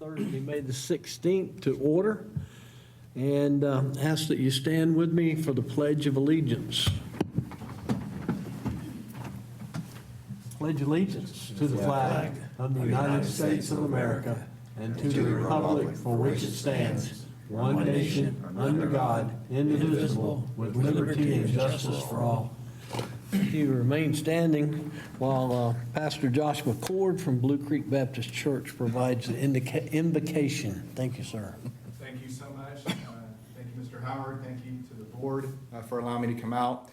Thursday, May the 16th to order, and ask that you stand with me for the Pledge of Allegiance. Pledge allegiance to the flag of the United States of America and to the republic for which it stands, one nation, under God, indivisible, with liberty and justice for all. You remain standing while Pastor Josh McCord from Blue Creek Baptist Church provides the invocation. Thank you, sir. Thank you so much. Thank you, Mr. Howard. Thank you to the board for allowing me to come out.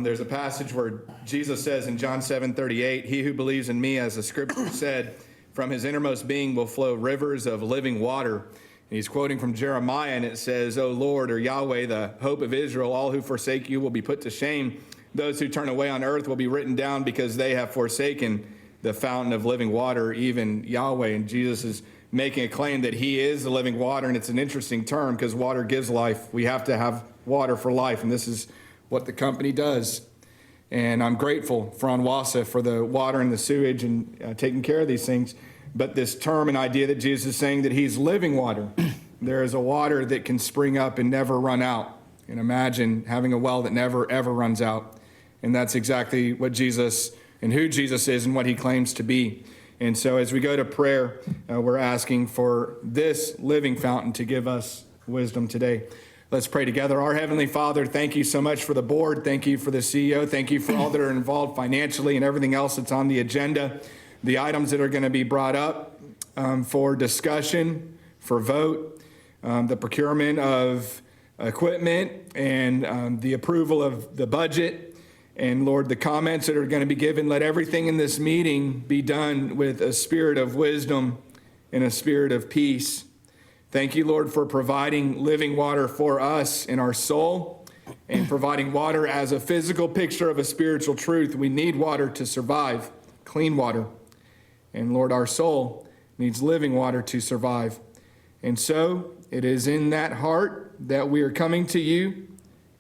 There's a passage where Jesus says in John 7:38, "He who believes in me, as the scripture said, from his innermost being will flow rivers of living water." And he's quoting from Jeremiah, and it says, "O Lord," or Yahweh, the hope of Israel, "all who forsake you will be put to shame. Those who turn away on earth will be written down because they have forsaken the fountain of living water, even Yahweh." And Jesus is making a claim that he is the living water, and it's an interesting term because water gives life. We have to have water for life, and this is what the company does. And I'm grateful for ONWASA for the water and the sewage and taking care of these things. But this term and idea that Jesus is saying that he's living water, there is a water that can spring up and never run out. And imagine having a well that never, ever runs out. And that's exactly what Jesus and who Jesus is and what he claims to be. And so as we go to prayer, we're asking for this living fountain to give us wisdom today. Let's pray together. Our Heavenly Father, thank you so much for the board. Thank you for the CEO. Thank you for all that are involved financially and everything else that's on the agenda. The items that are going to be brought up for discussion, for vote, the procurement of equipment, and the approval of the budget. And Lord, the comments that are going to be given, let everything in this meeting be done with a spirit of wisdom and a spirit of peace. Thank you, Lord, for providing living water for us in our soul and providing water as a physical picture of a spiritual truth. We need water to survive, clean water. And Lord, our soul needs living water to survive. And so it is in that heart that we are coming to you,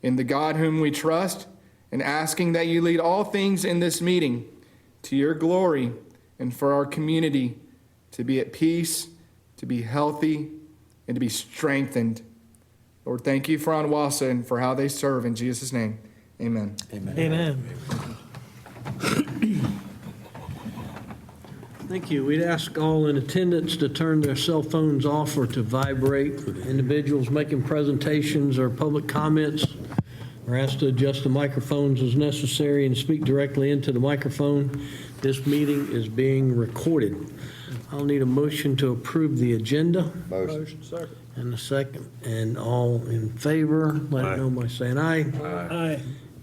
in the God whom we trust, and asking that you lead all things in this meeting to your glory and for our community to be at peace, to be healthy, and to be strengthened. Lord, thank you for ONWASA and for how they serve. In Jesus' name, amen. Amen. Amen. Thank you. We'd ask all in attendance to turn their cell phones off or to vibrate. Individuals making presentations or public comments are asked to adjust the microphones as necessary and speak directly into the microphone. This meeting is being recorded. I'll need a motion to approve the agenda. Motion. Second. And a second. And all in favor, let it know by saying aye. Aye.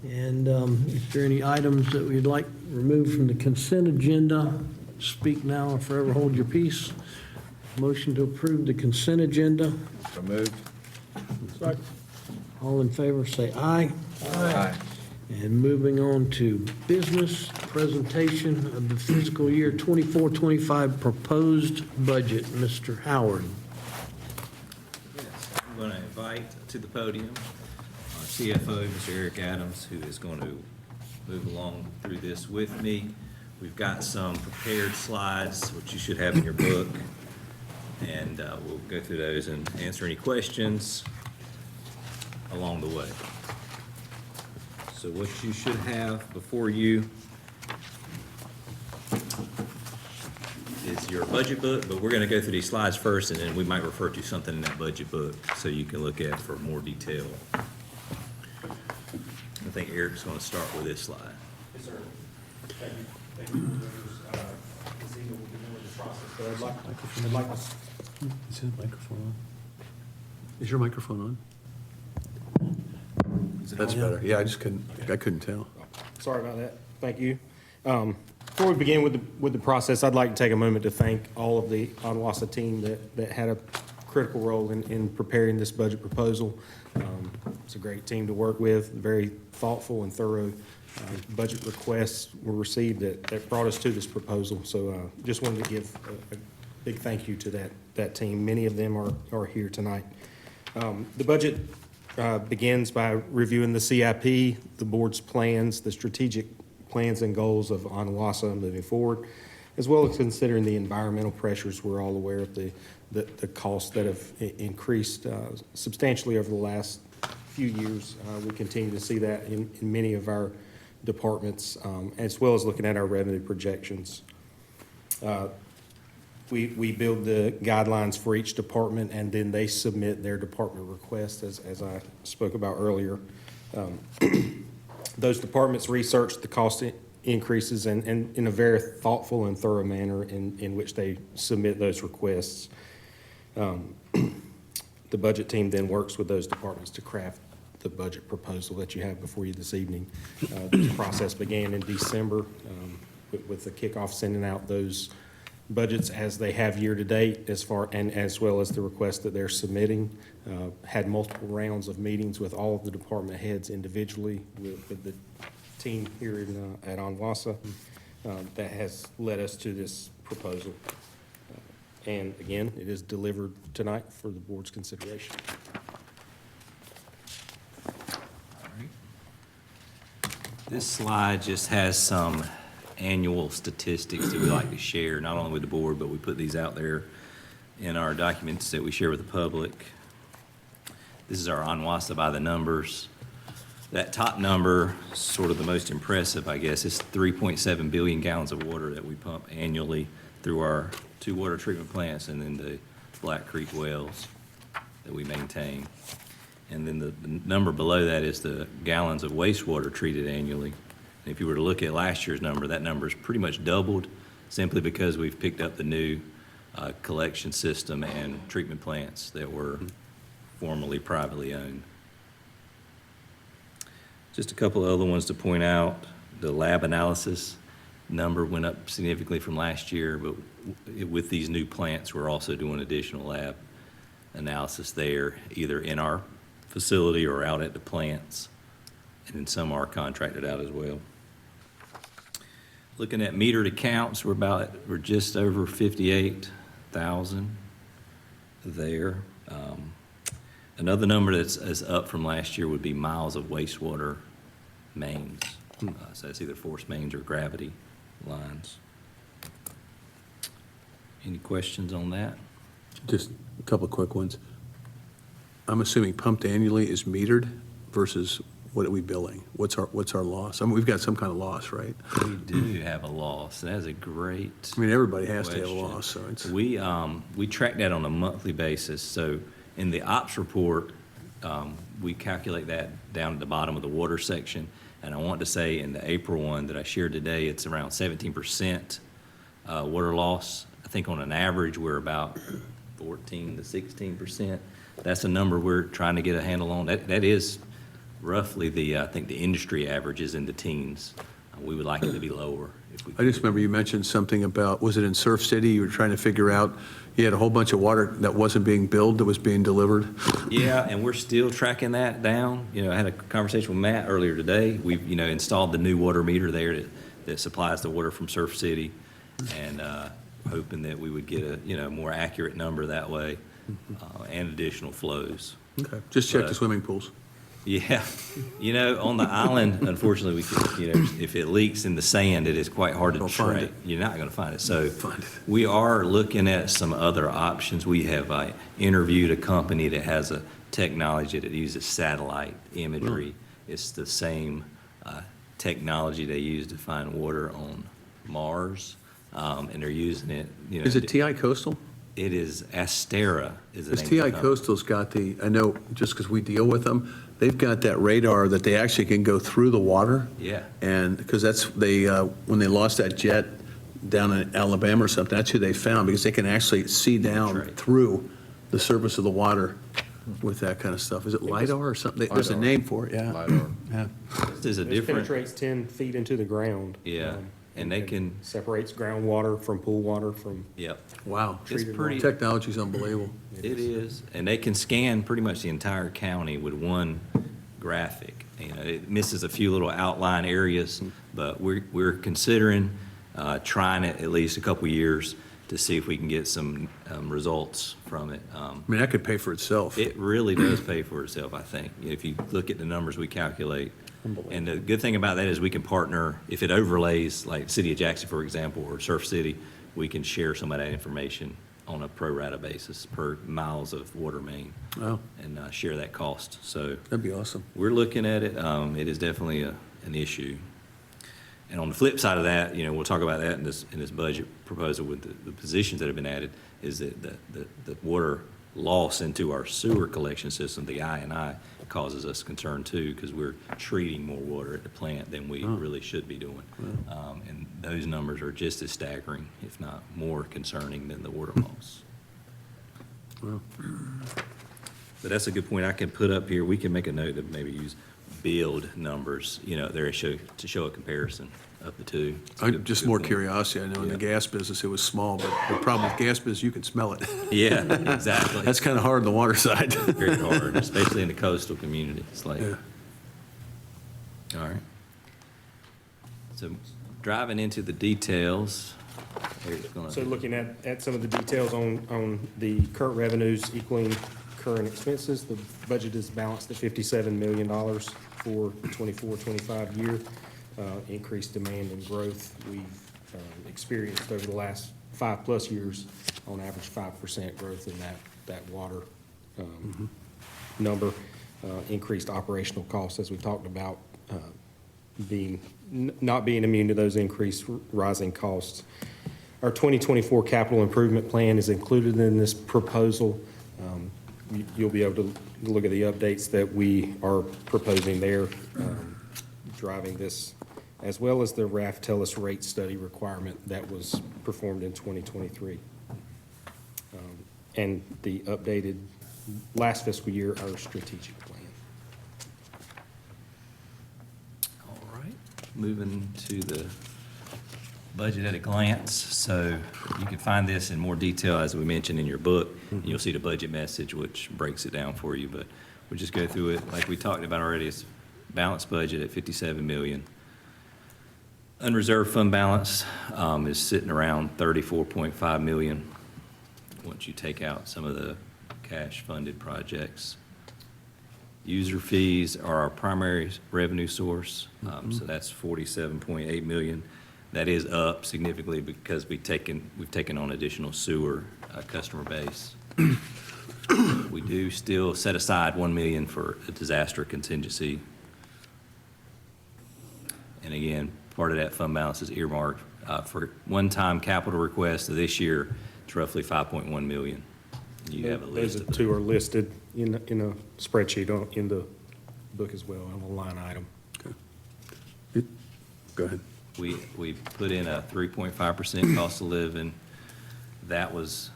And is there any items that we'd like removed from the consent agenda? Speak now or forever hold your peace. Motion to approve the consent agenda. So moved. Second. All in favor, say aye. Aye. And moving on to business, presentation of the fiscal year 24-25 proposed budget. Mr. Howard. Yes, I'm going to invite to the podium our CFO, Mr. Eric Adams, who is going to move along through this with me. We've got some prepared slides, which you should have in your book, and we'll go through those and answer any questions along the way. So what you should have before you is your budget book, but we're going to go through these slides first, and then we might refer to something in that budget book so you can look at for more detail. I think Eric's going to start with this slide. Yes, sir. Thank you. Thank you. This evening we'll begin with the process, but I'd like to. Is his microphone on? Is your microphone on? That's better. Yeah, I couldn't tell. Sorry about that. Thank you. Before we begin with the process, I'd like to take a moment to thank all of the ONWASA team that had a critical role in preparing this budget proposal. It's a great team to work with, very thoughtful and thorough budget requests were received that brought us to this proposal. So just wanted to give a big thank you to that team. Many of them are here tonight. The budget begins by reviewing the CIP, the board's plans, the strategic plans and goals of ONWASA moving forward, as well as considering the environmental pressures. We're all aware of the the costs that have increased substantially over the last few years. We continue to see that in many of our departments, as well as looking at our revenue projections. We build the guidelines for each department, and then they submit their department request, as I spoke about earlier. Those departments research the cost increases and in a very thoughtful and thorough manner in which they submit those requests. The budget team then works with those departments to craft the budget proposal that you have before you this evening. This process began in December with the kickoff, sending out those budgets as they have year-to-date as well as the request that they're submitting. Had multiple rounds of meetings with all of the department heads individually with the team here at ONWASA. That has led us to this proposal. And again, it is delivered tonight for the board's consideration. This slide just has some annual statistics that we like to share, not only with the board, but we put these out there in our documents that we share with the public. This is our ONWASA by the numbers. That top number, sort of the most impressive, I guess, is 3.7 billion gallons of water that we pump annually through our 2 water treatment plants and then the Black Creek wells that we maintain. And then the number below that is the gallons of wastewater treated annually. And if you were to look at last year's number, that number is pretty much doubled simply because we've picked up the new collection system and treatment plants that were formerly privately owned. Just a couple of other ones to point out. The lab analysis number went up significantly from last year, but with these new plants, we're also doing additional lab analysis there, either in our facility or out at the plants, and then some are contracted out as well. Looking at metered accounts, we're just over 58,000 there. Another number that's up from last year would be miles of wastewater mains. So that's either force mains or gravity lines. Any questions on that? Just a couple of quick ones. I'm assuming pumped annually is metered versus what are we billing? What's our loss? I mean, we've got some kind of loss, right? We do have a loss. That is a great I mean, everybody has to have a question. loss, so it's. We track that on a monthly basis. So in the ops report, we calculate that down at the bottom of the water section. And I want to say in the April one that I shared today, it's around 17% water loss. I think on an average, we're about 14 to 16%. That's a number we're trying to get a handle on. That is roughly I think the industry average is in the teens. We would like it to be lower if we could. I just remember you mentioned something about, was it in Surf City? You were trying to figure out, you had a whole bunch of water that wasn't being billed, that was being delivered. Yeah, and we're still tracking that down. You know, I had a conversation with Matt earlier today. We've, installed the new water meter there that supplies the water from Surf City, and hoping that we would get a, more accurate number that way, and additional flows. Okay, just check the But- swimming pools. Yeah, on the island, unfortunately, we can, if it leaks in the sand, it is quite hard to Don't find track. it. You're not gonna find it. So Find it. we are looking at some other options. We have interviewed a company that has a technology that uses satellite imagery. It's the same technology they use to find water on Mars, and they're using it, Is it TI Coastal? It is Astera is the Because name of the TI company. Coastal's got I know, just because we deal with them, they've got that radar that they actually can go through the water. Yeah. And, because when they lost that jet down in Alabama or something, that's who they found, because they can actually see down right. through the surface of the water with that kind of stuff. Is it LiDAR or something? There's a LiDAR. name for it, yeah. LiDAR. Yeah. This is a It different. penetrates 10 feet into the ground. Yeah, and they can, Separates groundwater from pool water from. yep. Wow. It's pretty, Technology's unbelievable. it is, and they can scan pretty much the entire county with one graphic. It misses a few little outline areas, but we're considering trying it at least a couple years to see if we can get some results from it. I mean, that could pay for itself. It really does pay for itself, I think, if you look at the numbers we calculate. And the good thing about that is we can partner, if it overlays, like City of Jackson, for example, or Surf City, we can share some of that information on a pro rata basis per miles of water main Oh, and share that cost. So that'd be awesome. we're looking at it. It is definitely an issue. And on the flip side of that, you know, we'll talk about that in this budget proposal with the positions that have been added, is that the water loss into our sewer collection system, the I&I, causes us concern too, because we're treating more water at the plant than we really should be doing. And those numbers are just as staggering, if not more concerning than the water loss. Well, But that's a good point I can put up here. We can make a note of maybe use build numbers, you know, there to show a comparison of the two. It's a good- just good more point. curiosity. I know in the gas business, it was small, but the problem with gas business, you can smell it. Yeah, exactly. That's kind of hard on the water side. Very hard, especially in the coastal community. It's like, Yeah. all right. So driving into the details. Eric's gonna- So looking at some of the details on the current revenues equaling current expenses, the budget is balanced at $57 million for the 24-25 year. Increased demand and growth we've experienced over the last 5+ years, on average 5% growth in that water number. Increased operational costs, as we talked about, not being immune to those increased rising costs. Our 2024 capital improvement plan is included in this proposal. You'll be able to look at the updates that we are proposing there, driving this, as well as the RAF-TELUS rate study requirement that was performed in 2023. And the updated last fiscal year, our strategic plan. All right, moving to the budget at a glance. So you can find this in more detail, as we mentioned, in your book. You'll see the budget message, which breaks it down for you, but we'll just go through it. Like we talked about already, it's balanced budget at $57 million. Unreserved fund balance is sitting around $34.5 million once you take out some of the cash-funded projects. User fees are our primary revenue source, so that's $47.8 million. That is up significantly because we've taken on additional sewer customer base. We do still set aside $1 million for a disaster contingency. And again, part of that fund balance is earmarked for one-time capital requests. This year, it's roughly $5.1 million. You have a list Those of them. two are listed in a spreadsheet in the book as well, on a line item. Go ahead. We put in a 3.5% cost of living. That was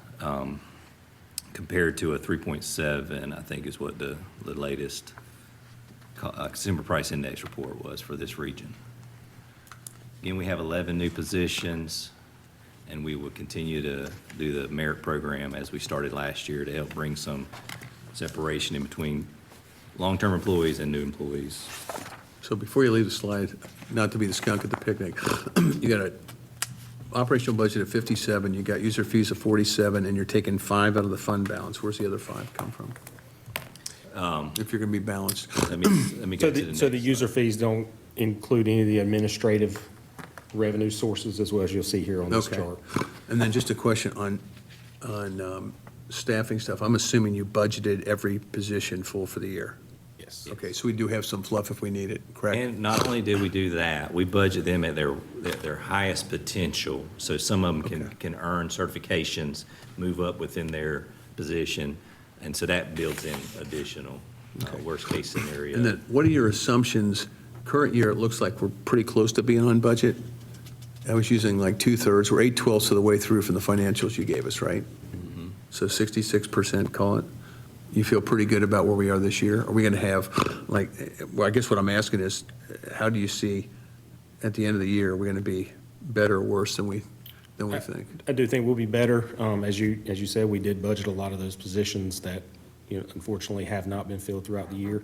compared to a 3.7, I think is what the latest consumer price index report was for this region. Again, we have 11 new positions, and we will continue to do the merit program as we started last year to help bring some separation in between long-term employees and new employees. So before you leave the slide, not to be the skunk at the picnic, you got an operational budget of 57, you got user fees of 47, and you're taking 5 out of the fund balance. Where's the other 5 come from? If you're going to be balanced. Let me go to the next So the slide. user fees don't include any of the administrative revenue sources, as well as you'll see here on this Okay. chart. And then just a question on staffing stuff. I'm assuming you budgeted every position full for the year. Yes. Okay, so we do have some fluff if we need it, correct? And not only did we do that, we budget them at their highest potential. So some of them Okay. can earn certifications, move up within their position, and so that builds in additional worst-case scenario. And then, what are your assumptions? Current year, it looks like we're pretty close to being on budget. I was using like 2/3, we're 8/12 of the way through from the financials you gave us, right? So 66%, call it. You feel pretty good about where we are this year? Are we going to have, like, well, I guess what I'm asking is, how do you see at the end of the year, are we going to be better or worse than we think? I do think we'll be better. As you said, we did budget a lot of those positions that, unfortunately have not been filled throughout the year.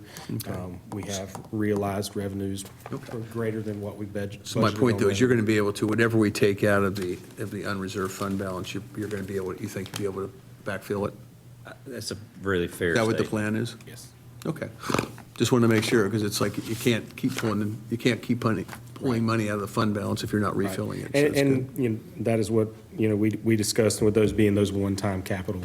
We have realized revenues greater than what we budgeted. So my point, though, is you're going to be able to, whatever we take out of the unreserved fund balance, you're going to be able, you think you'll be able to backfill it? That's a really fair Is that what the statement. plan is? Yes. Okay. Just want to make sure, because it's like you can't keep pulling money out of the fund balance if you're not refilling it. So it's good. And, you know, that is what, you know, we discussed with those being those one-time capital.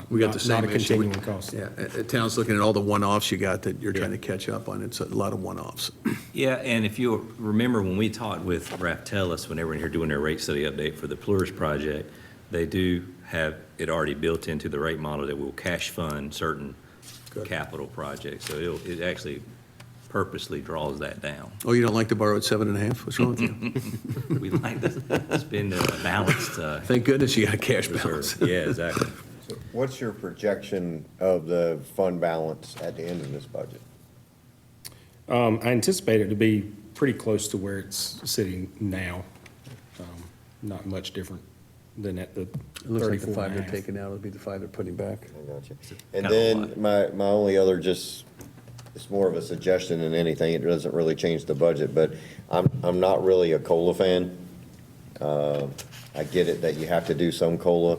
We got the same Not a issue. continuing cost. Yeah, town's looking at all the one-offs you got that you're trying to catch up on. It's a lot of one-offs. Yeah, and if you remember when we talked with Raftellus, when they were in here doing their rate study update for the Plurus project, they do have it already built into the rate model that will cash fund certain Good. capital projects. So it actually purposely draws that down. Oh, you don't like to borrow at 7.5? What's wrong with you? We like to spend a balanced Thank goodness you got a cash reserve. balance. Yeah, exactly. So what's your projection of the fund balance at the end of this budget? I anticipate it to be pretty close to where it's sitting now. Not much different than at the It looks like the 34 5 and a they're half. taking out would be the 5 they're putting back. I got you. kind And of a then my only other it's more of a suggestion than anything. It doesn't really change the budget, but I'm not really a COLA fan. I get it that you have to do some COLA.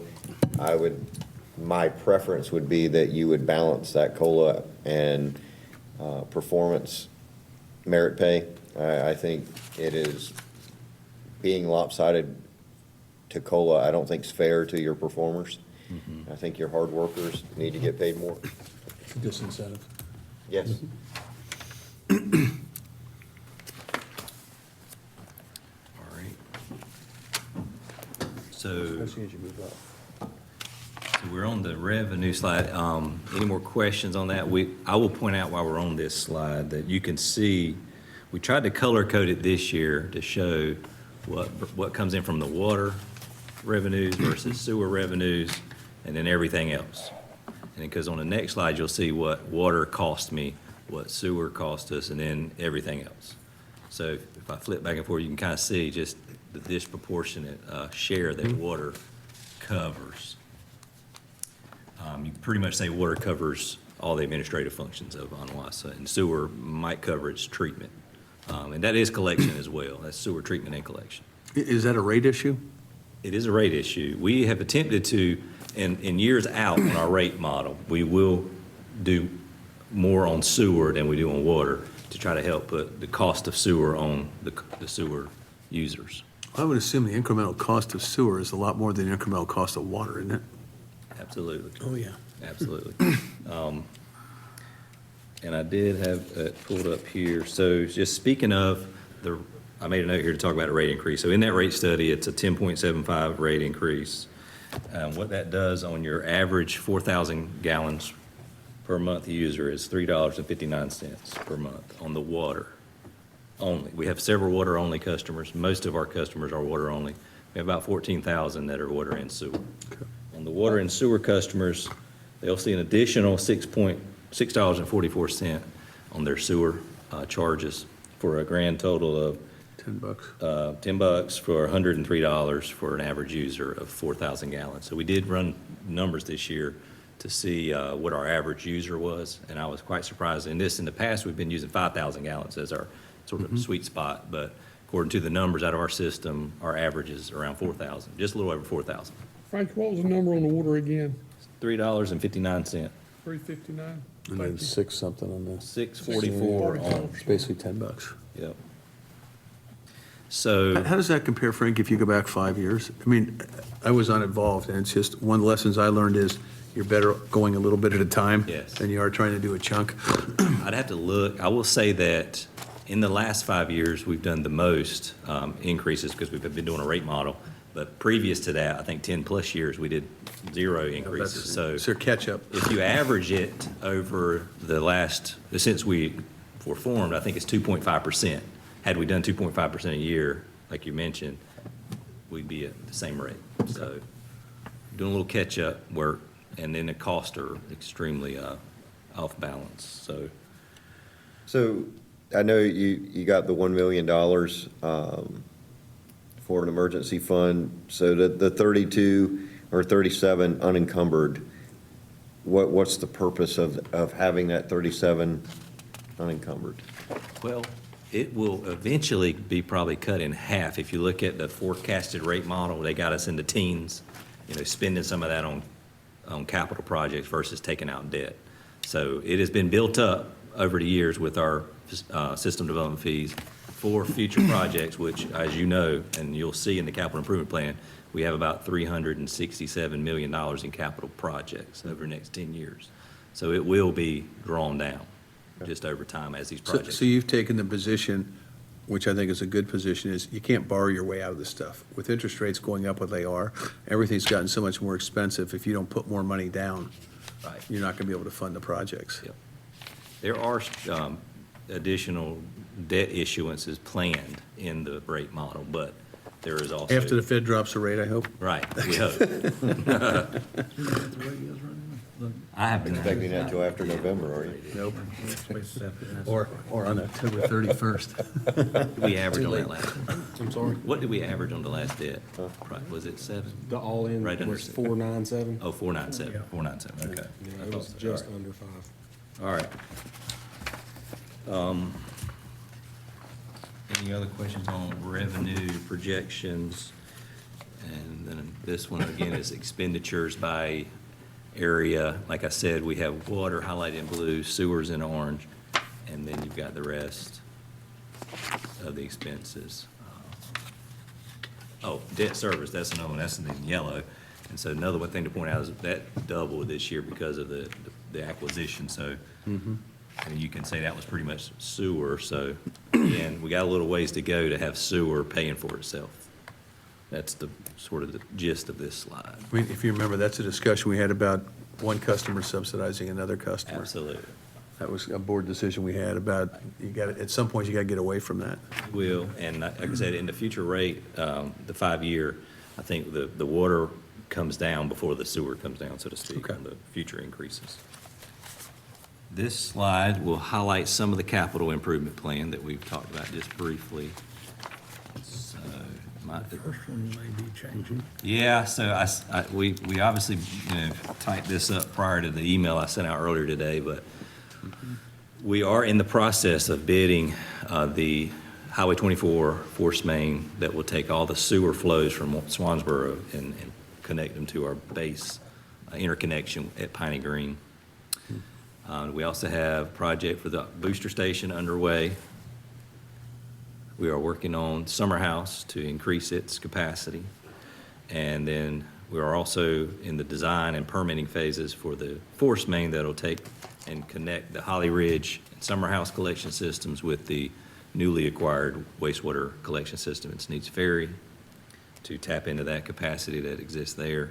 My preference would be that you would balance that COLA and performance merit pay. I think it is being lopsided to COLA, I don't think is fair to your performers. I think your hard workers need to get paid more. Disincentive. Yes. All right. So Especially as you move up. we're on the revenue slide. Any more questions on that? I will point out while we're on this slide that you can see, we tried to color code it this year to show what comes in from the water revenues versus sewer revenues, and then everything else. And because on the next slide, you'll see what water cost me, what sewer cost us, and then everything else. So if I flip back and forth, you can kind of see just the disproportionate share that water covers. You pretty much say water covers all the administrative functions of ONWASA, and sewer might cover its treatment. And that is collection as well. That's sewer treatment and collection. Is that a rate issue? It is a rate issue. We have attempted to, in years out on our rate model, we will do more on sewer than we do on water to try to help put the cost of sewer on the sewer users. I would assume the incremental cost of sewer is a lot more than the incremental cost of water, isn't it? Absolutely. Oh, yeah. Absolutely. And I did have it pulled up here. So just speaking of I made a note here to talk about a rate increase. So in that rate study, it's a 10.75 rate increase. What that does on your average 4,000 gallons per month user is $3.59 per month on the water only. We have several water-only customers. Most of our customers are water-only. We have about 14,000 that are water and sewer. On the water and sewer customers, they'll see an additional $6.44 on their sewer charges for a grand total of $10. $10 for $103 for an average user of 4,000 gallons. So we did run numbers this year to see what our average user was, and I was quite surprised. In the past, we've been using 5,000 gallons as our sort of sweet spot, but according to the numbers out of our system, our average is around 4,000, just a little over 4,000. Frank, what was the number on the water again? $3.59, 359? And then 6 something on this. $6.44 on, It's basically $10. yep. So. How does that compare, Frank, if you go back 5 years? I mean, I was uninvolved, and it's just, one of the lessons I learned is you're better going a little bit at a time Yes. than you are trying to do a chunk. I'd have to look. I will say that in the last 5 years, we've done the most increases because we've been doing a rate model. But previous to that, I think 10-plus years, we did 0 increases. So It's their catch-up. if you average it over since we were formed, I think it's 2.5%. Had we done 2.5% a year, like you mentioned, we'd be at the same rate. So doing a little catch-up work, and then the costs are extremely off balance, So I know you got the $1 million for an emergency fund. So the 32 or 37 unencumbered, what's the purpose of having that 37 unencumbered? Well, it will eventually be probably cut in half. If you look at the forecasted rate model, they got us in the teens, spending some of that on capital projects versus taking out debt. So it has been built up over the years with our system development fees for future projects, which, as you know, and you'll see in the capital improvement plan, we have about $367 million in capital projects over the next 10 years. So it will be drawn down just over time as these projects. So you've taken the position, which I think is a good position, is you can't borrow your way out of this stuff. With interest rates going up what they are, everything's gotten so much more expensive. If you don't put more money down, Right. you're not going to be able to fund the projects. Yep. There are additional debt issuances planned in the rate model, but there is also. After the Fed drops the rate, I hope. Right, we hope. I have been. Expecting that till after November, are you? Nope. Or on October 31st. What did we average on that last? I'm sorry, What did we average on the last debt? Was it 7? the all-in Right under was six. 497. Oh, 497, 497, okay. Yeah, I it thought was so. just All under 5. right. All right. Any other questions on revenue projections? And then this one again is expenditures by area. Like I said, we have water highlighted in blue, sewers in orange, and then you've got the rest of the expenses. Oh, debt service, that's another one, that's in yellow. And so another one thing to point out is that doubled this year because of the acquisition, so. And you can say that was pretty much sewer, so, again, we got a little ways to go to have sewer paying for itself. That's the, sort of the gist of this slide. I mean, if you remember, that's a discussion we had about one customer subsidizing another customer. Absolutely. That was a board decision we had about, you got, at some point, you got to get away from that. Will, and like I said, in the future rate, the 5-year, I think the water comes down before the sewer comes down, so to speak, Okay. on the future increases. This slide will highlight some of the capital improvement plan that we've talked about just briefly. So, First one may be changing. yeah, so we obviously, typed this up prior to the email I sent out earlier today, but we are in the process of bidding the Highway 24 force main that will take all the sewer flows from Swansboro and connect them to our base interconnection at Piney Green. We also have a project for the booster station underway. We are working on Summer House to increase its capacity. And then we are also in the design and permitting phases for the force main that'll take and connect the Holly Ridge and Summer House collection systems with the newly acquired wastewater collection system at Sneads Ferry to tap into that capacity that exists there.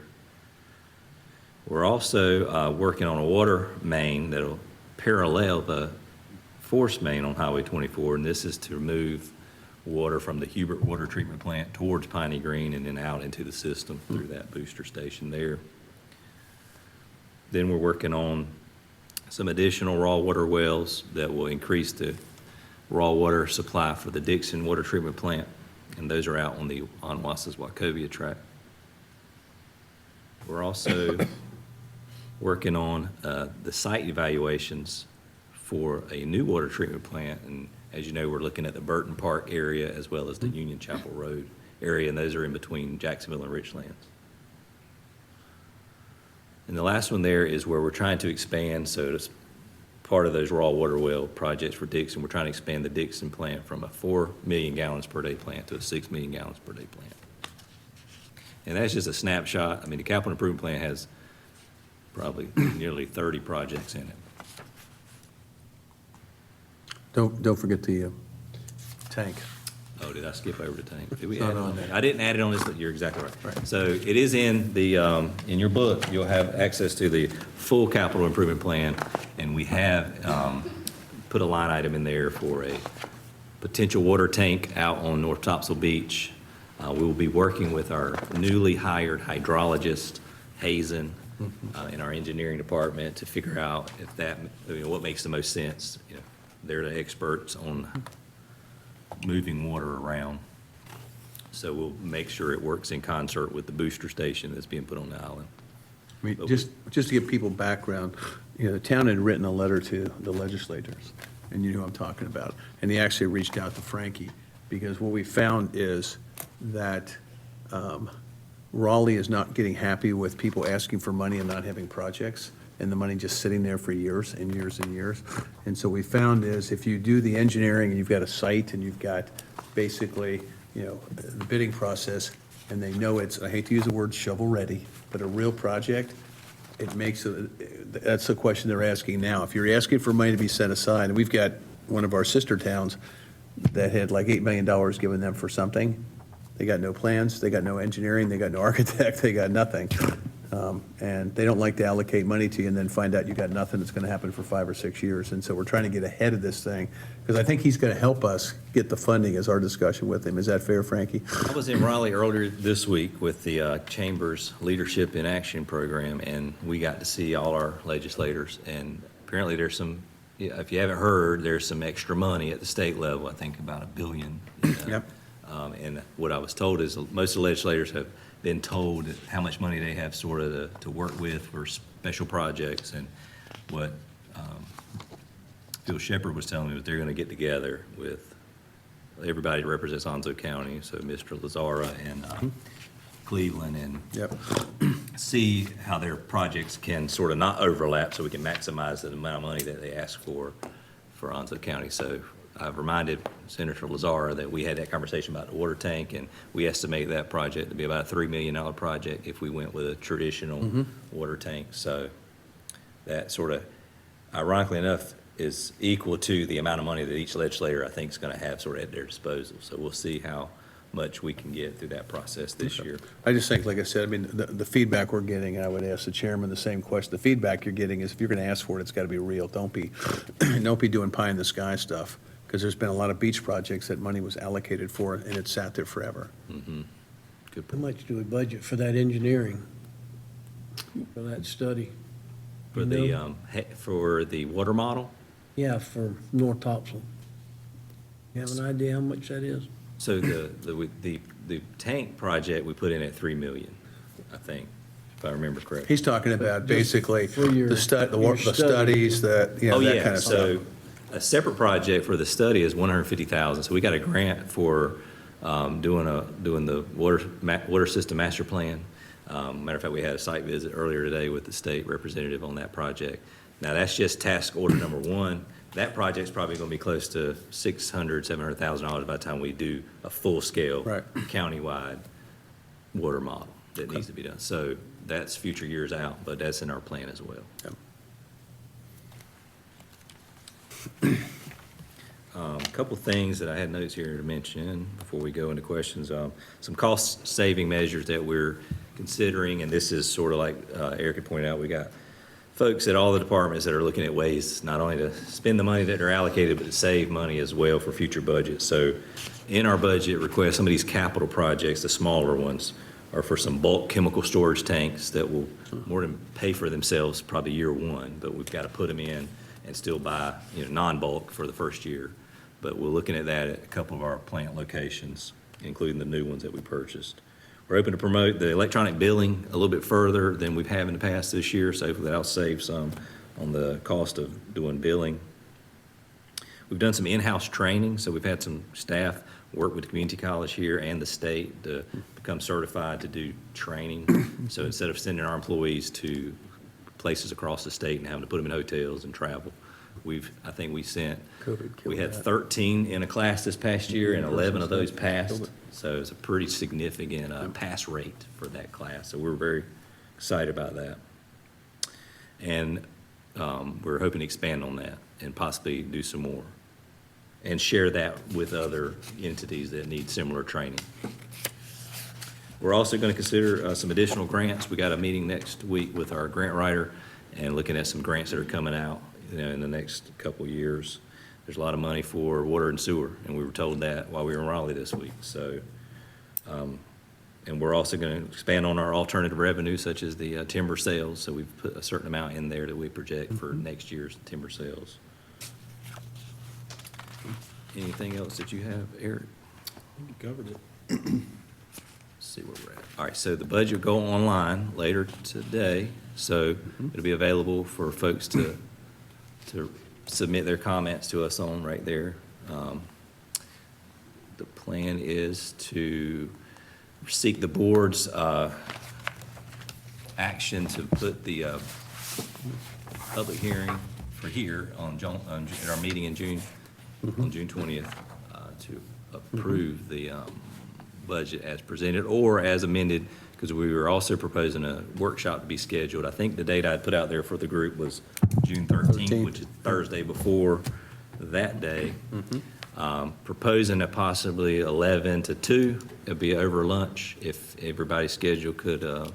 We're also working on a water main that'll parallel the force main on Highway 24, and this is to move water from the Hubert Water Treatment Plant towards Piney Green and then out into the system through that booster station there. Then we're working on some additional raw water wells that will increase the raw water supply for the Dixon Water Treatment Plant, and those are out on the ONWASA's Wachovia tract. We're also working on the site evaluations for a new water treatment plant, and as you know, we're looking at the Burton Park area as well as the Union Chapel Road area, and those are in between Jacksonville and Richlands. And the last one there is where we're trying to expand, so it's part of those raw water well projects for Dixon. We're trying to expand the Dixon plant from a 4 million gallons per day plant to a 6 million gallons per day plant. And that's just a snapshot. I mean, the capital improvement plan has probably nearly 30 projects in it. Don't forget the tank. Oh, did I skip over the tank? Did we It's not add it on on there. there? I didn't add it on this, but you're exactly right. Right. So it is in the, in your book, you'll have access to the full capital improvement plan, and we have put a line item in there for a potential water tank out on North Topsail Beach. We will be working with our newly hired hydrologist, Hazen, in our engineering department to figure out if that, what makes the most sense. You know, they're the experts on moving water around. So we'll make sure it works in concert with the booster station that's being put on the island. I mean, just to give people background, the town had written a letter to the legislators, and you know who I'm talking about. And they actually reached out to Frankie, because what we found is that Raleigh is not getting happy with people asking for money and not having projects. and the money just sitting there for years and years and years. And so we found is if you do the engineering and you've got a site and you've got basically, the bidding process, and they know it's, I hate to use the word shovel-ready, but a real project, it makes, that's the question they're asking now. If you're asking for money to be set aside, and we've got one of our sister towns that had like $8 million given them for something, they got no plans, they got no engineering, they got no architect, they got nothing. And they don't like to allocate money to you and then find out you got nothing that's going to happen for 5 or 6 years. And so we're trying to get ahead of this thing, because I think he's going to help us get the funding, is our discussion with him. Is that fair, Frankie? I was in Raleigh earlier this week with the Chamber's Leadership in Action program, and we got to see all our legislators. And apparently there's some, if you haven't heard, there's some extra money at the state level, I think about $1 billion. Yep. And what I was told is most of the legislators have been told how much money they have sort of to work with for special projects. And what Phil Shepherd was telling me was they're going to get together with everybody that represents Onzo County, so Mr. Lazara and Cleveland, and Yep. see how their projects can sort of not overlap so we can maximize the amount of money that they ask for Onzo County. So I've reminded Senator Lazara that we had that conversation about the water tank, and we estimate that project to be about a $3 million project if we went with a traditional water tank. So that sort of, ironically enough, is equal to the amount of money that each legislator, I think, is going to have sort of at their disposal. So we'll see how much we can get through that process this year. I just think, like I said, I mean, the feedback we're getting, and I would ask the chairman the same question, the feedback you're getting is if you're going to ask for it, it's got to be real. Don't be doing pie in the sky stuff, because there's been a lot of beach projects that money was allocated for, and it sat there forever. Mm-hmm. Good How point. much do we budget for that engineering, for that study? For for the water model, Yeah, for North Topsail. You have an idea how much that is? so the tank project we put in at $3 million, I think, if I remember correctly. He's talking about basically for your- the your studies, that, Oh, that yeah, kind of stuff. so a separate project for the study is $150,000. So we got a grant for doing the water system master plan. Matter of fact, we had a site visit earlier today with the state representative on that project. Now, that's just task order number one. That project's probably going to be close to $700,000 by the time we do a full-scale, Right. countywide water model that needs to be done. So that's future years out, but that's in our plan as well. A couple things that I had notes here to mention before we go into questions. Some cost-saving measures that we're considering, and this is sort of like Eric had pointed out, we got folks at all the departments that are looking at ways not only to spend the money that they're allocated, but to save money as well for future budgets. So in our budget request, some of these capital projects, the smaller ones, are for some bulk chemical storage tanks that will more than pay for themselves probably year one, but we've got to put them in and still buy, non-bulk for the first year. But we're looking at that at a couple of our plant locations, including the new ones that we purchased. We're hoping to promote the electronic billing a little bit further than we've had in the past this year, so hopefully that'll save some on the cost of doing billing. We've done some in-house training, so we've had some staff work with the community college here and the state to become certified to do training. So instead of sending our employees to places across the state and having to put them in hotels and travel, I think we had 13 in a class this past year, and 11 of those passed. So it's a pretty significant pass rate for that class. So we're very excited about that. And we're hoping to expand on that and possibly do some more and share that with other entities that need similar training. We're also going to consider some additional grants. We got a meeting next week with our grant writer and looking at some grants that are coming out, in the next couple of years. There's a lot of money for water and sewer, and we were told that while we were in Raleigh this week. So, and we're also going to expand on our alternative revenue, such as the timber sales. So we've put a certain amount in there that we project for next year's timber sales. Anything else that you have, Eric? You covered it. Let's see where we're at. All right, so the budget will go online later today, so it'll be available for folks to submit their comments to us on right there. The plan is to seek the board's action to put the public hearing for here at our meeting in June, on June 20th, to approve the budget as presented or as amended, because we were also proposing a workshop to be scheduled. I think the date I had put out there for the group was June 13th, which is Thursday before that day. Proposing at possibly 11 to 2. It'd be over lunch if everybody's schedule could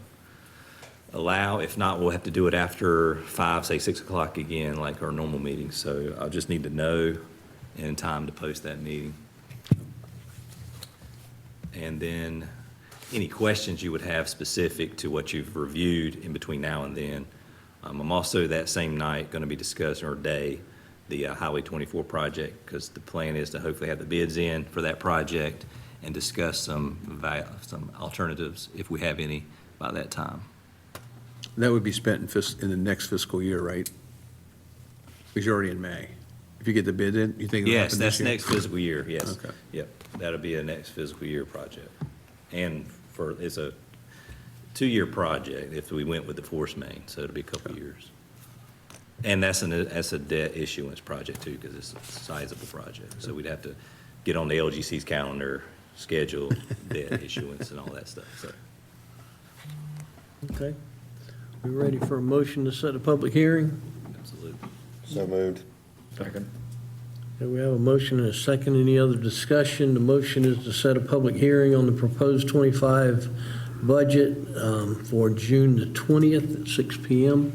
allow. If not, we'll have to do it after 5, say 6 o'clock again, like our normal meeting. So I'll just need to know in time to post that meeting. And then any questions you would have specific to what you've reviewed in between now and then. I'm also that same night going to be discussing, or day, the Highway 24 project, because the plan is to hopefully have the bids in for that project and discuss some alternatives, if we have any, by that time. That would be spent in the next fiscal year, right? Because you're already in May. If you get the bid in, you think it'll Yes, happen that's this year? next fiscal year, yes. Okay. Yep, that'll be a next fiscal year project. And it's a 2-year project if we went with the force main, so it'll be a couple of years. And that's a debt issuance project too, because it's a sizable project. So we'd have to get on the LGC's calendar, schedule debt issuance and all that stuff, so. Okay. We ready for a motion to set a public hearing? Absolutely. So moved. Second. Okay, we have a motion and a second. Any other discussion? The motion is to set a public hearing on the proposed 25 budget for June the 20th at 6 p.m.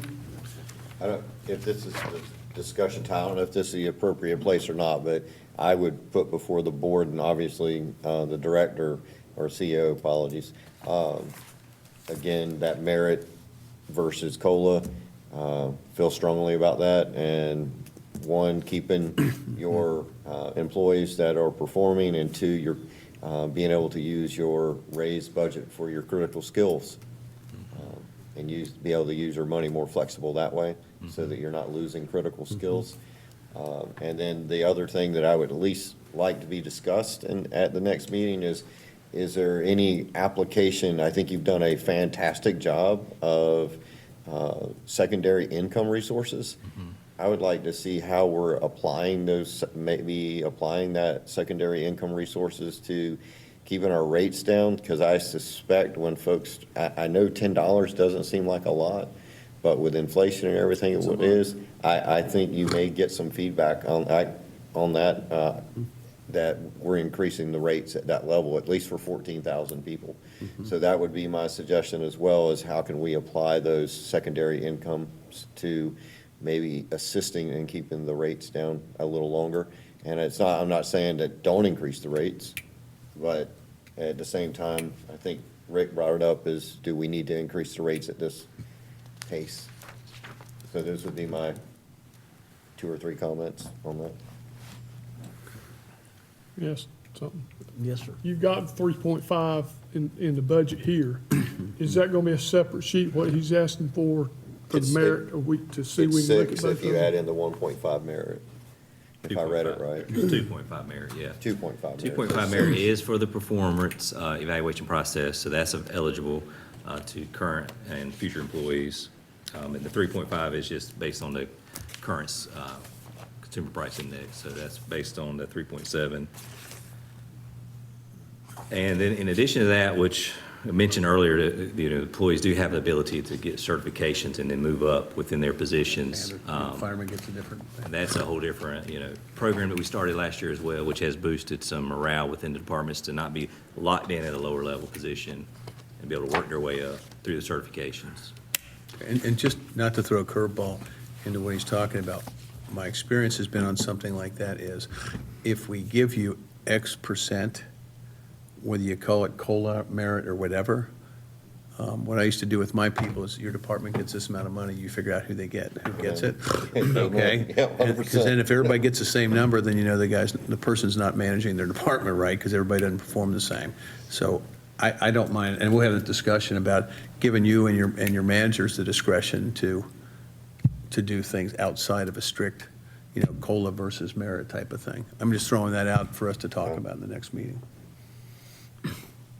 I don't, if this is the discussion time, I don't know if this is the appropriate place or not, but I would put before the board and obviously the director or CEO, apologies, again, that merit versus COLA, feel strongly about that. And one, keeping your employees that are performing, and two, you're being able to use your raised budget for your critical skills and be able to use your money more flexible that way so that you're not losing critical skills. And then the other thing that I would at least like to be discussed at the next meeting is there any application? I think you've done a fantastic job of secondary income resources. I would like to see how we're applying those, maybe applying that secondary income resources to keeping our rates down, because I suspect when folks, I know $10 doesn't seem like a lot, but with inflation and everything it is, I think you may get some feedback on that, that we're increasing the rates at that level, at least for 14,000 people. So that would be my suggestion as well, is how can we apply those secondary incomes to maybe assisting in keeping the rates down a little longer. And I'm not saying that don't increase the rates, but at the same time, I think Rick brought it up, is do we need to increase the rates at this pace? So those would be my 2 or 3 comments on that. Yes, something. Yes, sir. You've got 3.5 in the budget here. Is that gonna be a separate sheet, what he's asking for the It's merit, or to see It's we can look 6 at both if of you add them? in the 1.5 merit, if I read it 2.5. right. It's 2.5 merit, yeah. 2.5 merit. 2.5 merit is for the performance evaluation process, so that's eligible to current and future employees. And the 3.5 is just based on the current consumer price index, so that's based on the 3.7. And then in addition to that, which I mentioned earlier, that, employees do have the ability to get certifications and then move up within their positions. And the fireman gets a different. And that's a whole different, program that we started last year as well, which has boosted some morale within the departments to not be locked in at a lower level position and be able to work their way up through the certifications. And just not to throw a curveball into what he's talking about, my experience has been on something like that is, if we give you X percent, whether you call it COLA, merit, or whatever, what I used to do with my people is, your department gets this amount of money, you figure out who gets it, okay? Yeah, 100%. Because then if everybody gets the same number, then you know the person's not managing their department right, because everybody doesn't perform the same. So I don't mind, and we'll have a discussion about giving you and your managers the discretion to do things outside of a strict, COLA versus merit type of thing. I'm just throwing that out for us to talk about in the next meeting.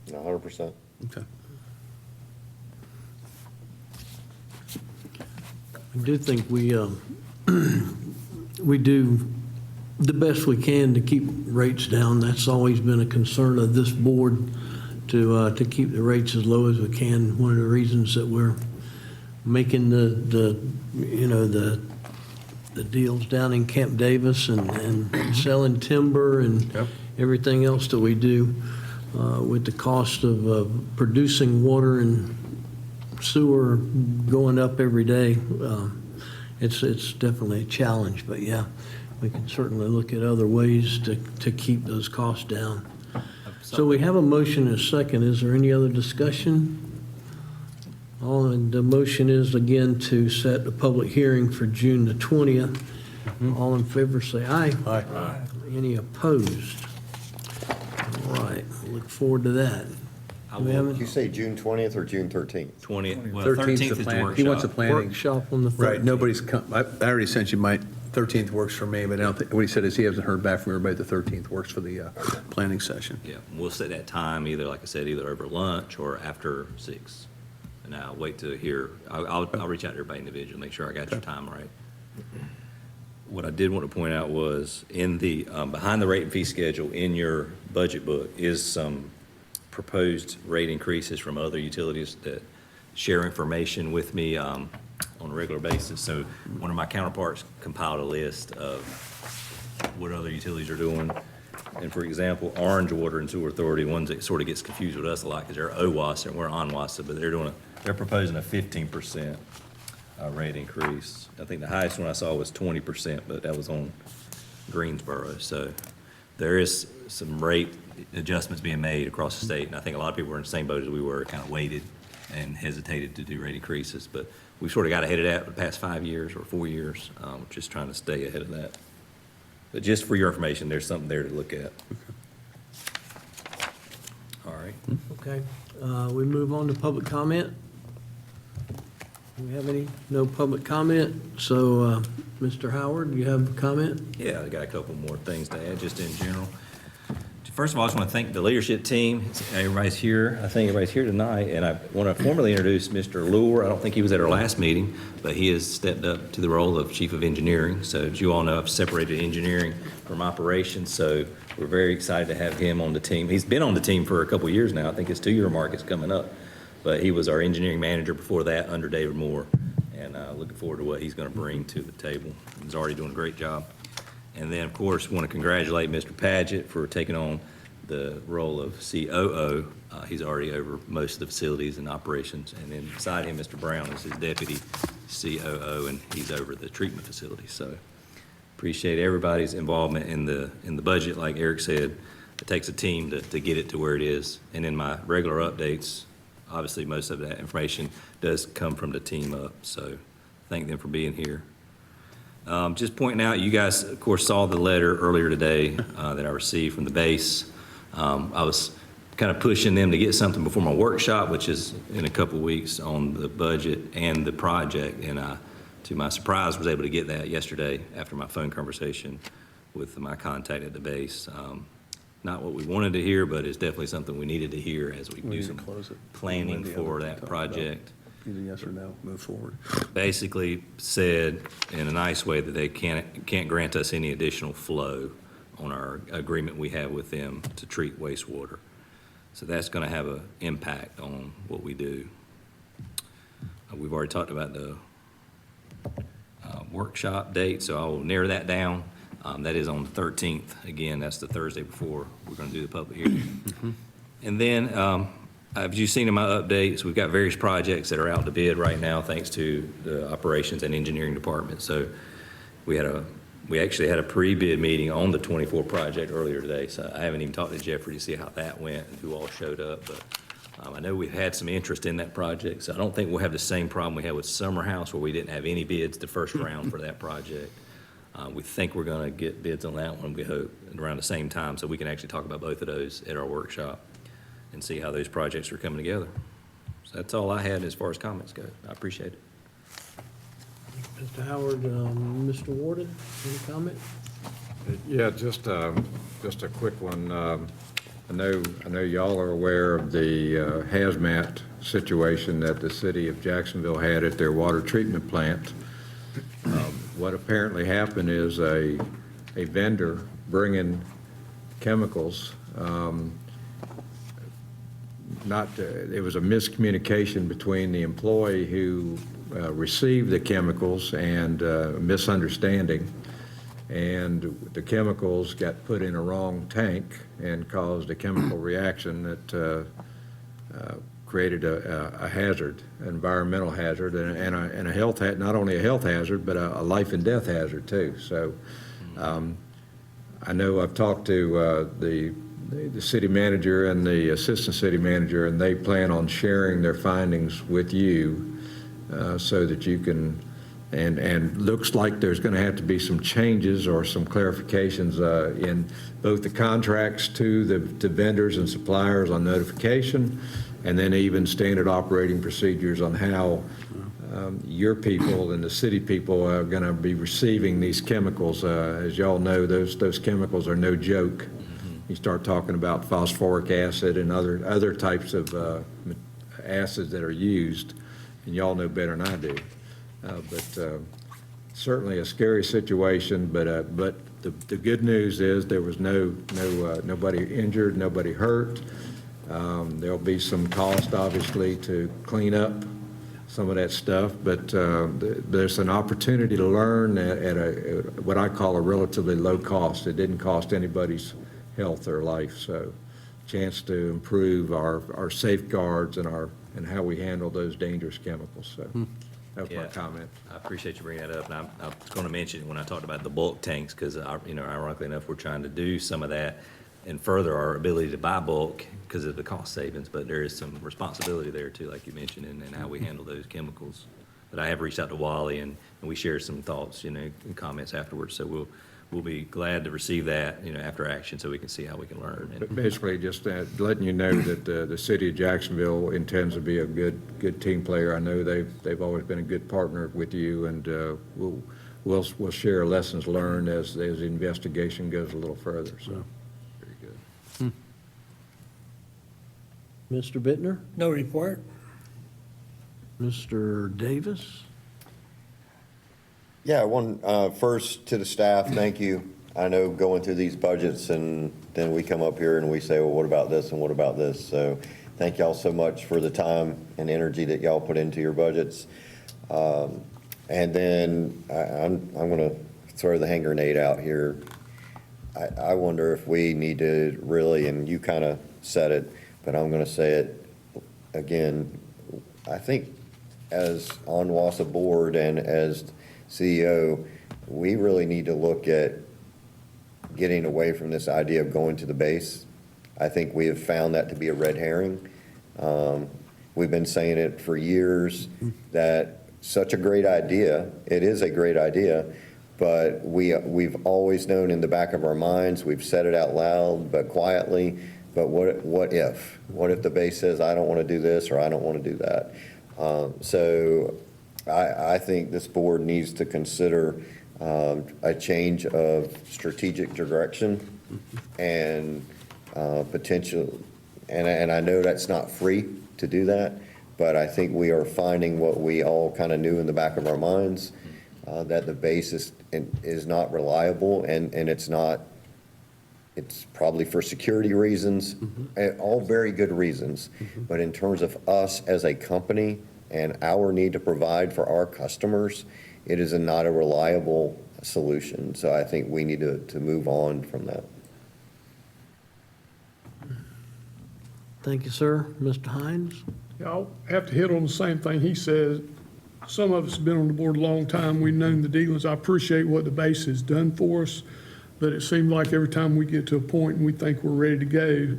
100%. Okay. I do think we, we do the best we can to keep rates down. That's always been a concern of this board, to keep the rates as low as we can. One of the reasons that we're making the deals down in Camp Davis and selling timber and everything else that we do, with the cost of producing water and sewer going up every day, it's definitely a challenge. But yeah, we can certainly look at other ways to keep those costs down. So we have a motion and a second. Is there any other discussion? The motion is again to set the public hearing for June the 20th. All in favor say aye. Aye. Any opposed? All right, we look forward to that. Do we have Did you say June 20th or June 13th? 20th, well, 13th 13th the is the plan. He wants a workshop. planning. workshop on the 13th? Right, nobody's come, I already sent you my 13th works for me, but I don't think, what he said is he hasn't heard back from everybody. The 13th works for the planning session. Yeah, we'll set that time either, like I said, either over lunch or after 6. And I'll wait to hear, I'll reach out to everybody individually, make sure I got your time right. What I did want to point out was in the, behind the rate and fee schedule in your budget book is some proposed rate increases from other utilities that share information with me on a regular basis. So one of my counterparts compiled a list of what other utilities are doing. And for example, Orange Water and Sewer Authority, ones that sort of gets confused with us a lot because they're OWASA and we're ONWASA, but they're proposing a 15% rate increase. I think the highest one I saw was 20%, but that was on Greensboro. So there is some rate adjustments being made across the state, and I think a lot of people were in the same boat as we were, kind of waited and hesitated to do rate increases. But we sort of got ahead of that for the past 5 years or 4 years, just trying to stay ahead of that. But just for your information, there's something there to look at. All right. Okay, we move on to public comment. Do we have any? No public comment. So, Mr. Howard, do you have a comment? Yeah, I got a couple more things to add, just in general. First of all, I just want to thank the leadership team. Everybody's here. I think everybody's here tonight, and I want to formally introduce Mr. Lure. I don't think he was at our last meeting, but he has stepped up to the role of Chief of Engineering. So as you all know, I've separated engineering from operations, so we're very excited to have him on the team. He's been on the team for a couple of years now. I think his 2-year mark is coming up, but he was our engineering manager before that under David Moore, and looking forward to what he's going to bring to the table. He's already doing a great job. And then, of course, want to congratulate Mr. Paget for taking on the role of COO. He's already over most of the facilities and operations. And then beside him, Mr. Brown is his deputy COO, and he's over the treatment facility. So appreciate everybody's involvement in the budget. Like Eric said, it takes a team to get it to where it is. And in my regular updates, obviously most of that information does come from the team up. So thank them for being here. Just pointing out, you guys, of course, saw the letter earlier today that I received from the base. I was kind of pushing them to get something before my workshop, which is in a couple of weeks, on the budget and the project. And I, to my surprise, was able to get that yesterday after my phone conversation with my contact at the base. Not what we wanted to hear, but it's definitely something we needed to hear as we do some planning for that project. Either yes or no, move forward. Basically said in a nice way that they can't grant us any additional flow on our agreement we have with them to treat wastewater. So that's going to have an impact on what we do. We've already talked about the workshop date, so I will narrow that down. That is on the 13th. Again, that's the Thursday before we're going to do the public hearing. And then, as you've seen in my updates, we've got various projects that are out to bid right now, thanks to the operations and engineering department. So we actually had a pre-bid meeting on the 24 project earlier today. So I haven't even talked to Jeffrey to see how that went and who all showed up. But I know we've had some interest in that project. So I don't think we'll have the same problem we had with Summer House, where we didn't have any bids the first round for that project. We think we're going to get bids on that one, we hope, around the same time, so we can actually talk about both of those at our workshop and see how those projects are coming together. So that's all I had as far as comments go. I appreciate it. Mr. Howard, Mr. Warden, any comment? Yeah, just a quick one. I know y'all are aware of the hazmat situation that the city of Jacksonville had at their water treatment plant. what apparently happened is a vendor bringing chemicals, it was a miscommunication between the employee who received the chemicals and misunderstanding. And the chemicals got put in a wrong tank and caused a chemical reaction that created a hazard, an environmental hazard, and a health, not only a health hazard, but a life and death hazard too. So I know I've talked to the city manager and the assistant city manager, and they plan on sharing their findings with you so that you can, and looks like there's going to have to be some changes or some clarifications in both the contracts to the vendors and suppliers on notification, and then even standard operating procedures on how your people and the city people are going to be receiving these chemicals. As y'all know, those chemicals are no joke. You start talking about phosphoric acid and other types of acids that are used, and y'all know better than I do. But certainly a scary situation. But the good news is there was nobody injured, nobody hurt. There'll be some cost, obviously, to clean up some of that stuff, but there's an opportunity to learn at what I call a relatively low cost. It didn't cost anybody's health or life, so chance to improve our safeguards and how we handle those dangerous chemicals. So that was my comment. I appreciate you bringing that up, and I was going to mention when I talked about the bulk tanks, because, ironically enough, we're trying to do some of that and further our ability to buy bulk because of the cost savings, but there is some responsibility there too, like you mentioned, and how we handle those chemicals. But I have reached out to Wally, and we shared some thoughts, and comments afterwards, so we'll be glad to receive that, after action, so we can see how we can learn. But basically, just letting you know that the city of Jacksonville intends to be a good team player. I know they've always been a good partner with you, and we'll share lessons learned as the investigation goes a little further. So, very good. Mr. Bittner? No report. Mr. Davis? Yeah, first to the staff, thank you. I know going through these budgets and then we come up here and we say, well, what about this and what about this? So thank y'all so much for the time and energy that y'all put into your budgets. And then I'm going to throw the hand grenade out here. I wonder if we need to really, and you kind of said it, but I'm going to say it again. I think as ONWASA board and as CEO, we really need to look at getting away from this idea of going to the base. I think we have found that to be a red herring. We've been saying it for years that such a great idea, it is a great idea, but we've always known in the back of our minds, we've said it out loud, but quietly, but what if? What if the base says, I don't want to do this or I don't want to do that? So I think this board needs to consider a change of strategic direction and potential, and I know that's not free to do that, but I think we are finding what we all kind of knew in the back of our minds, that the base is not reliable, and it's probably for security reasons, and all very good reasons, but in terms of us as a company and our need to provide for our customers, it is not a reliable solution. So I think we need to move on from that. Thank you, sir. Mr. Hines? Yeah, I'll have to hit on the same thing he says. Some of us have been on the board a long time. We've known the dealings. I appreciate what the base has done for us, but it seems like every time we get to a point and we think we're ready to go,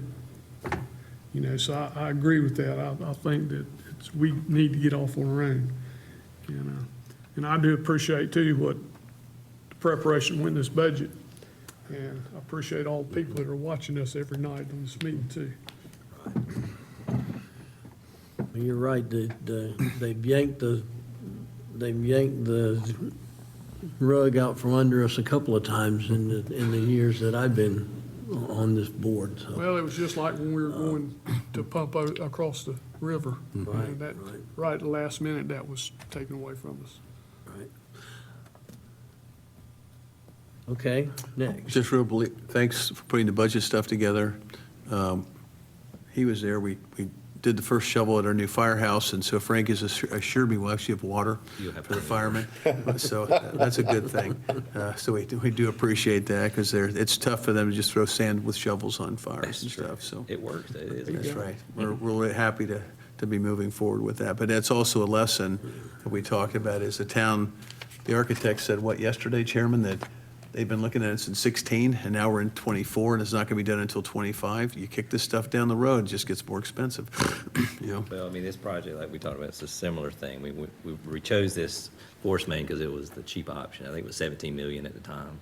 so I agree with that. I think that we need to get off on our own. And I do appreciate too what the preparation went in this budget. And I appreciate all the people that are watching us every night on this meeting too. You're right. They've yanked the rug out from under us a couple of times in the years that I've been on this board. So. Well, it was just like when we were going to pump across the river. Right, right at the last minute, that was taken away from us. Right. Okay, next. Just real brief, thanks for putting the budget stuff together. He was there, we did the first shovel at our new firehouse, and so Frank has assured me we'll actually have water You'll have for the plenty. firemen. So that's a good thing. So we do appreciate that, because it's tough for them to just throw sand with shovels on fires and stuff, so. It works, it is. That's right. We're really happy to be moving forward with that. But that's also a lesson that we talked about is the town, the architect said, what, yesterday, Chairman, that they've been looking at it since 16, and now we're in 24, and it's not going to be done until 25. You kick this stuff down the road, it just gets more expensive, you know? Well, I mean, this project, like we talked about, it's a similar thing. We chose this force main because it was the cheap option. I think it was 17 million at the time.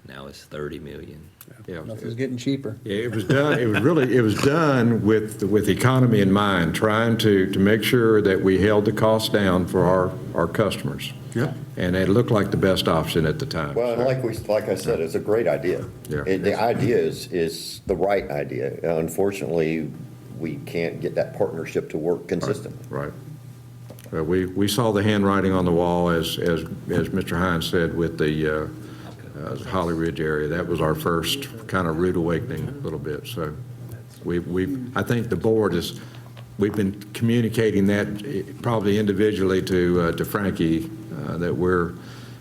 Now it's 30 million. Yeah. Nothing's getting cheaper. Yeah, it was done, it was done with economy in mind, trying to make sure that we held the costs down for our customers. Yeah. And it looked like the best option at the time. Well, and like I said, it's a great idea. Yeah. The idea is the right idea. Unfortunately, we can't get that partnership to work consistently. Right. Well, we saw the handwriting on the wall, as Mr. Hines said, with the Holly Ridge area. That was our first kind of rude awakening a little bit. So I think the board we've been communicating that probably individually to Frankie, that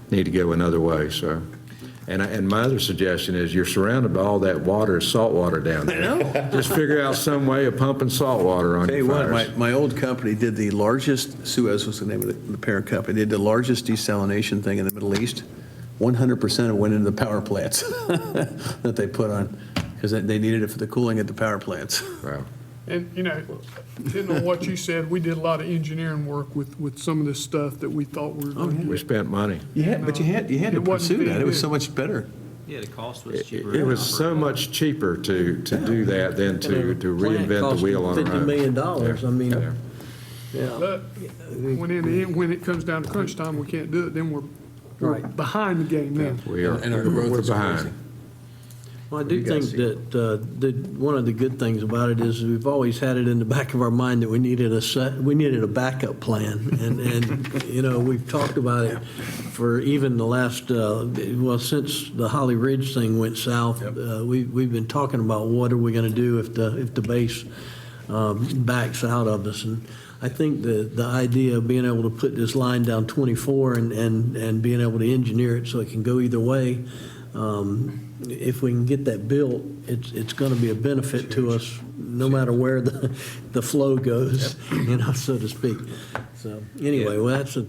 need to go another way, so. And my other suggestion is you're surrounded by all that water, salt water down there. I know. Just figure out some way of pumping salt water on Tell your you what, fires. my old company did the largest, Suez was the name of the parent company, did the largest desalination thing in the Middle East. 100% of it went into the power plants that they put on, because they needed it for the cooling at the power plants. Wow. And, depending on what you said, we did a lot of engineering work with some of this stuff that we thought we were going to We get. spent money. But you had to It wasn't pursue that, it was big. so much better. Yeah, the cost was cheaper. It was so much cheaper to do that than to reinvent the wheel on our own. $50 million, I mean, Yeah. yeah. But when it comes down to crunch time, we can't do it, then we're Right. behind the game then. We are, And our growth we're is behind. crazy. Well, I do think that one of the good things about it is we've always had it in the back of our mind that we needed a backup plan. And we've talked about it for even the last, since the Holly Ridge thing went south, we've been talking about what are we going to do if the base backs out of us. And I think the idea of being able to put this line down 24 and being able to engineer it so it can go either way, if we can get that built, it's going to be a benefit to us no matter where the flow goes, so to speak. So anyway, well, that's a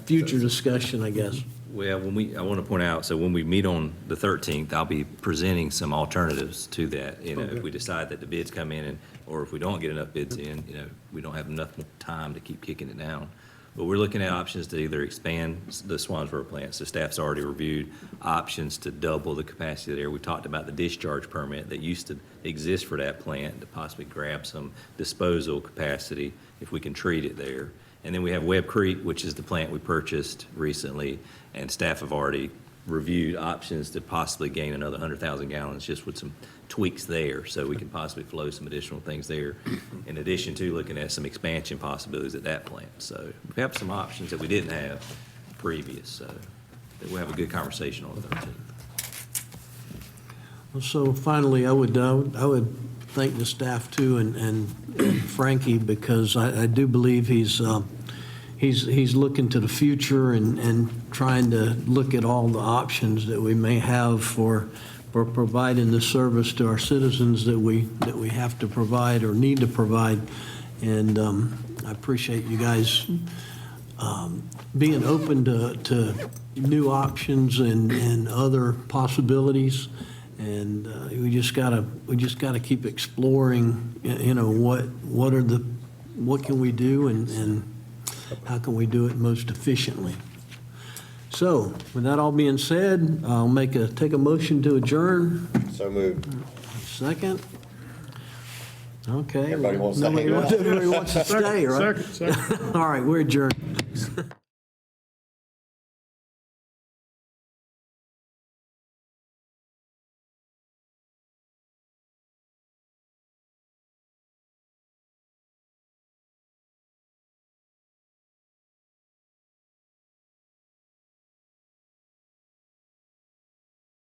future discussion, I guess. Well, I want to point out, so when we meet on the 13th, I'll be presenting some alternatives to that. If we decide that the bids come in, or if we don't get enough bids in, we don't have enough time to keep kicking it down. But we're looking at options to either expand the Swansboro plant, so staff's already reviewed options to double the capacity there. We talked about the discharge permit that used to exist for that plant, to possibly grab some disposal capacity if we can treat it there. And then we have Webb Creek, which is the plant we purchased recently, and staff have already reviewed options to possibly gain another 100,000 gallons just with some tweaks there, so we can possibly flow some additional things there, in addition to looking at some expansion possibilities at that plant. So we have some options that we didn't have previous, so that we'll have a good conversation on the 13th. So finally, I would thank the staff too, and Frankie, because I do believe he's looking to the future and trying to look at all the options that we may have for providing the service to our citizens that we have to provide or need to provide. And I appreciate you guys being open to new options and other possibilities. And we just gotta keep exploring, what can we do and how can we do it most efficiently. So, with that all being said, I'll take a motion to adjourn. So moved. Second? Okay. Everybody wants to hang out. Everybody wants to stay, right? Second. All right, we're adjourned.